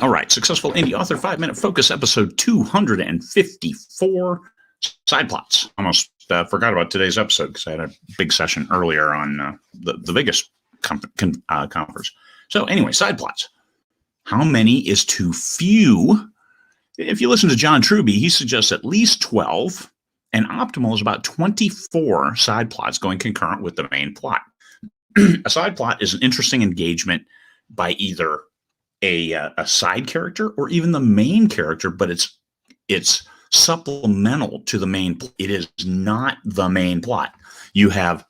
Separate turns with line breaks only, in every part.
All right, Successful Indie Author 5-Minute Focus, episode 254, Sideplots. Almost forgot about today's episode because I had a big session earlier on the biggest conference. So anyway, Sideplots. How many is too few? If you listen to John Truby, he suggests at least 12, and optimal is about 24 side plots going concurrent with the main plot. A side plot is an interesting engagement by either a side character or even the main character, but it's supplemental to the main. It is not the main plot. You have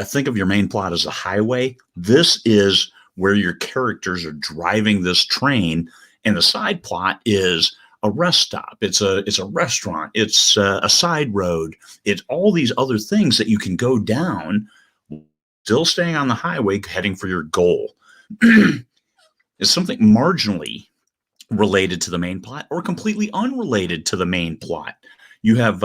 think of your main plot as a highway. This is where your characters are driving this train, and the side plot is a rest stop. It's a restaurant. It's a side road. It's all these other things that you can go down, still staying on the highway, heading for your goal. Is something marginally related to the main plot or completely unrelated to the main plot. You have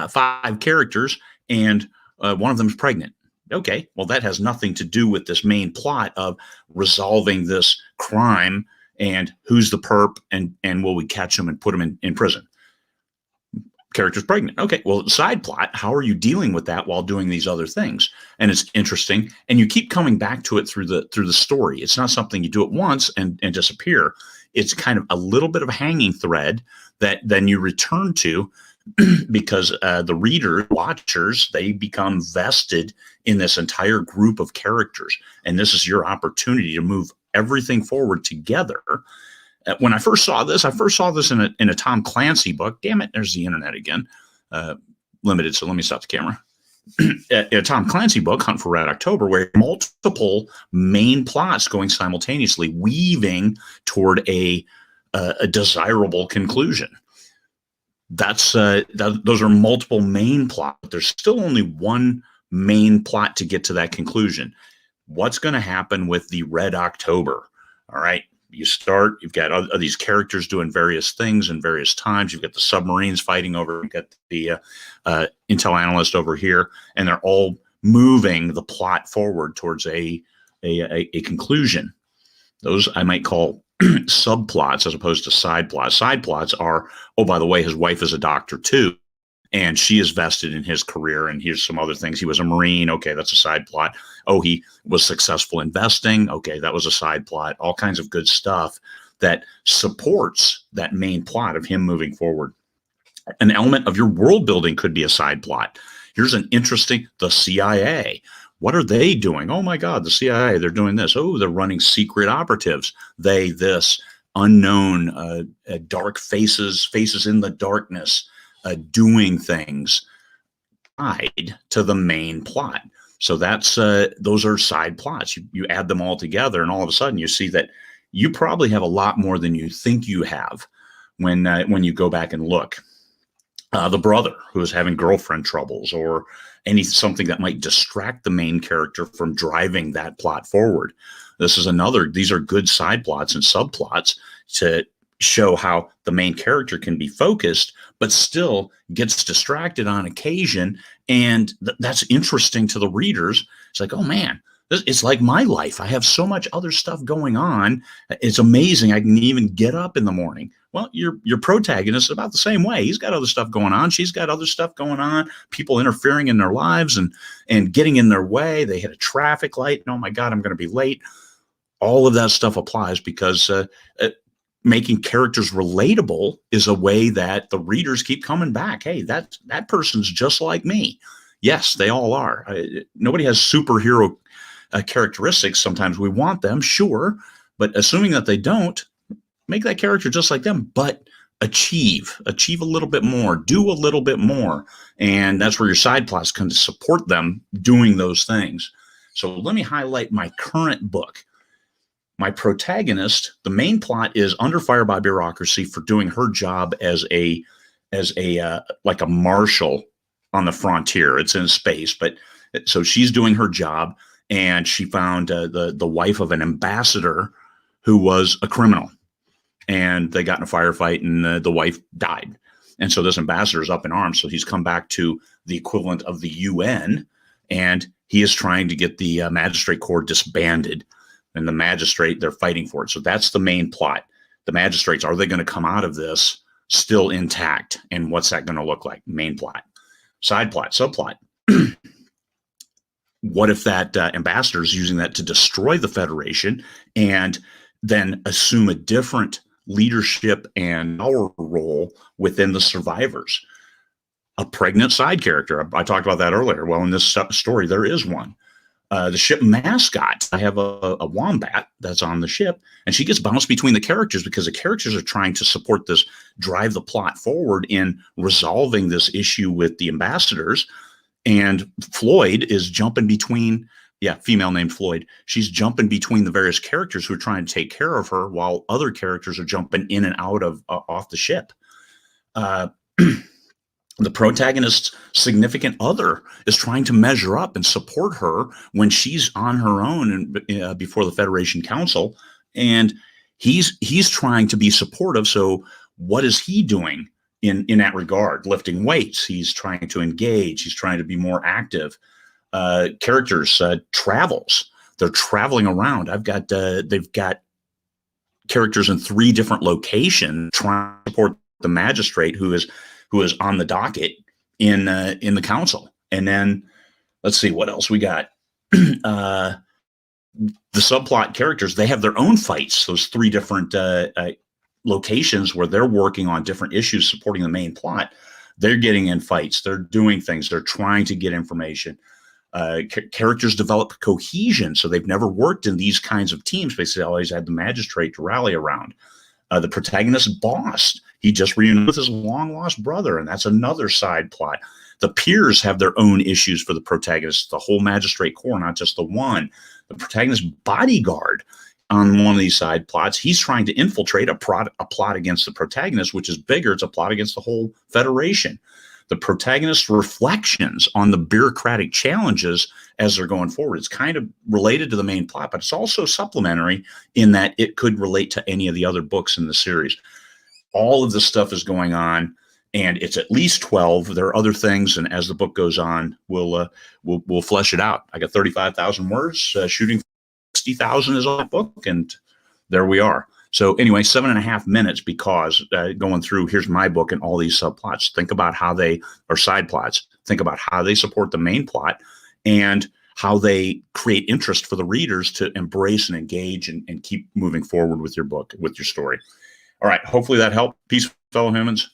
5 characters, and one of them is pregnant. Okay, well, that has nothing to do with this main plot of resolving this crime and who's the perp and will we catch him and put him in prison. Character's pregnant. Okay, well, side plot, how are you dealing with that while doing these other things? And it's interesting, and you keep coming back to it through the story. It's not something you do it once and disappear. It's kind of a little bit of a hanging thread that then you return to because the reader, watchers, they become vested in this entire group of characters, and this is your opportunity to move everything forward together. When I first saw this in a Tom Clancy book. Damn it, there's the internet again. Limited, so let me stop the camera. A Tom Clancy book, Hunt for Red October, where multiple main plots going simultaneously, weaving toward a desirable conclusion. Those are multiple main plots, but there's still only one main plot to get to that conclusion. What's going to happen with the Red October? All right. You've got these characters doing various things in various times. You've got the submarines fighting over, you've got the intel analyst over here, and they're all moving the plot forward towards a conclusion. Those I might call subplots as opposed to side plots. Side plots are, oh, by the way, his wife is a doctor too, and she is vested in his career, and here's some other things. He was a Marine. Okay, that's a side plot. Oh, he was successful investing. Okay, that was a side plot. All kinds of good stuff that supports that main plot of him moving forward. An element of your world building could be a side plot. Here's an interesting, the CIA. What are they doing? Oh my God, the CIA, they're doing this. Oh, they're running secret operatives. This unknown, dark faces in the darkness, doing things tied to the main plot. So that's those are side plots. You add them all together, and all of a sudden you see that you probably have a lot more than you think you have when you go back and look. The brother who is having girlfriend troubles, or something that might distract the main character from driving that plot forward. These are good side plots and subplots to show how the main character can be focused, but still gets distracted on occasion. And that's interesting to the readers. It's like, oh man, it's like my life. I have so much other stuff going on. It's amazing. I can even get up in the morning. Well, your protagonist is about the same way. He's got other stuff going on. She's got other stuff going on. People interfering in their lives and getting in their way. They hit a traffic light. And, oh my God, I'm going to be late. All of that stuff applies because making characters relatable is a way that the readers keep coming back. Hey, that person's just like me. Yes, they all are. Nobody has superhero characteristics. Sometimes we want them, sure, but assuming that they don't, make that character just like them, but achieve a little bit more, do a little bit more. And that's where your side plots can support them doing those things. So let me highlight my current book. My protagonist, the main plot is under fire by bureaucracy for doing her job as a like a marshal on the frontier. It's in space, but so she's doing her job, and she found the wife of an ambassador who was a criminal, and they got in a firefight, and the wife died. And so this ambassador is up in arms. So he's come back to the equivalent of the UN, and he is trying to get the magistrate corps disbanded. And the magistrate, they're fighting for it. So that's the main plot. the magistrates, are they going to come out of this still intact? And what's that going to look like? Main plot, side plot, subplot. What if that ambassador is using that to destroy the Federation and then assume a different leadership and power role within the survivors? A pregnant side character. I talked about that earlier. Well, in this story, there is one. The ship mascot. I have a wombat that's on the ship, and she gets bounced between the characters because the characters are trying to support this, drive the plot forward in resolving this issue with the ambassadors. And Floyd is jumping between, female named Floyd. She's jumping between the various characters who are trying to take care of her while other characters are jumping in and out of off the ship. The protagonist's significant other is trying to measure up and support her when she's on her own and before the Federation Council, and he's trying to be supportive. So what is he doing in that regard? Lifting weights. He's trying to engage. He's trying to be more active. Characters travels. They're traveling around. They've got characters in 3 different locations trying to support the magistrate who is on the docket in the council. And then let's see what else we got. The subplot characters, they have their own fights. Those 3 different locations where they're working on different issues supporting the main plot. They're getting in fights. They're doing things. They're trying to get information. Characters develop cohesion, so they've never worked in these kinds of teams. Basically, always had the magistrate to rally around. The protagonist's boss, he just reunited with his long-lost brother, and that's another side plot. The peers have their own issues for the protagonist, the whole magistrate corps, not just the one. The protagonist's bodyguard on one of these side plots, he's trying to infiltrate a plot against the protagonist, which is bigger. It's a plot against the whole Federation. The protagonist's reflections on the bureaucratic challenges as they're going forward. It's kind of related to the main plot, but it's also supplementary in that it could relate to any of the other books in the series. All of this stuff is going on, and it's at least 12. There are other things, and as the book goes on, we'll flesh it out. I got 35,000 words. Shooting 60,000 is on that book, and there we are. So anyway, 7.5 minutes because going through, here's my book and all these subplots. Think about how they are side plots. Think about how they support the main plot and how they create interest for the readers to embrace and engage and keep moving forward with your book, with your story. All right. Hopefully that helped. Peace, fellow humans.